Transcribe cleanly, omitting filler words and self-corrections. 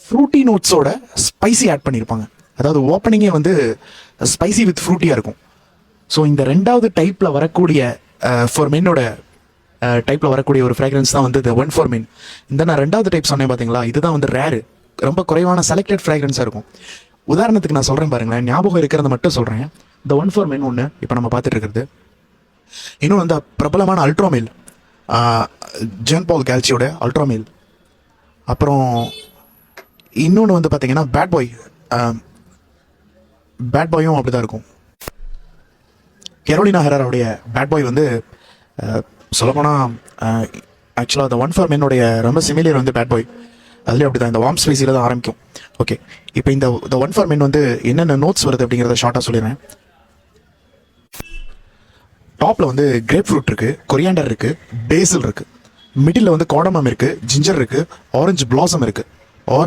Frooti நோட்ஸோட spicy add பண்ணியிருப்பாங்க. அதாவது ஓப்பனிங்கே வந்து ஸ்பைசி வித் ஃப்ரூட்டியாக இருக்கும். ஸோ இந்த ரெண்டாவது டைப்பில் வரக்கூடிய ஃபார் மென்னோட டைப்பில் வரக்கூடிய ஒரு ஃப்ராக்ரன்ஸ் தான் வந்து இந்த ஒன் ஃபார் மென். இந்த நான் ரெண்டாவது டைப் சொன்னேன் பார்த்தீங்களா, இதுதான் வந்து ரேரு, ரொம்ப குறைவான செலக்டட் ஃப்ராக்ரன்ஸாக இருக்கும். உதாரணத்துக்கு நான் சொல்கிறேன் பாருங்களேன், ஞாபகம் இருக்கிறத மட்டும் சொல்கிறேன். இந்த ஒன் ஃபார் மென் ஒன்று இப்போ நம்ம பார்த்துட்டு இருக்கிறது. இன்னும் அந்த பிரபலமான அல்ட்ராமேல், ஜான் பால் கேல்சியோட அல்ட்ராமேல். அப்புறம் இன்னொன்று வந்து பார்த்தீங்கன்னா பேட் பாயும் அப்படி தான் இருக்கும். கெரோலினா ஹெராரோடைய பேட் பாய் வந்து சொல்லப்போனால் ஆக்சுவலாக அந்த ஒன் ஃபார் மென்னோடைய ரொம்ப சிமிலியர் வந்து பேட் பாய். அதுலேயும் அப்படி தான் இந்த வார்ம் ஸ்பைசியில் தான் ஆரம்பிக்கும். ஓகே, இப்போ இந்த ஒன் ஃபார் மென் வந்து என்னென்ன நோட்ஸ் வருது அப்படிங்கிறத ஷார்ட்டாக சொல்லிடுறேன். டாப்பில் வந்து கிரேப் ஃப்ரூட் இருக்குது, கொரியாண்டர் இருக்குது, பேசில் இருக்குது. மிடில் வந்து காடமம் இருக்குது, ஜிஞ்சர் இருக்குது, ஆரஞ்சு பிளாசம் இருக்குது. ஆரஞ்சு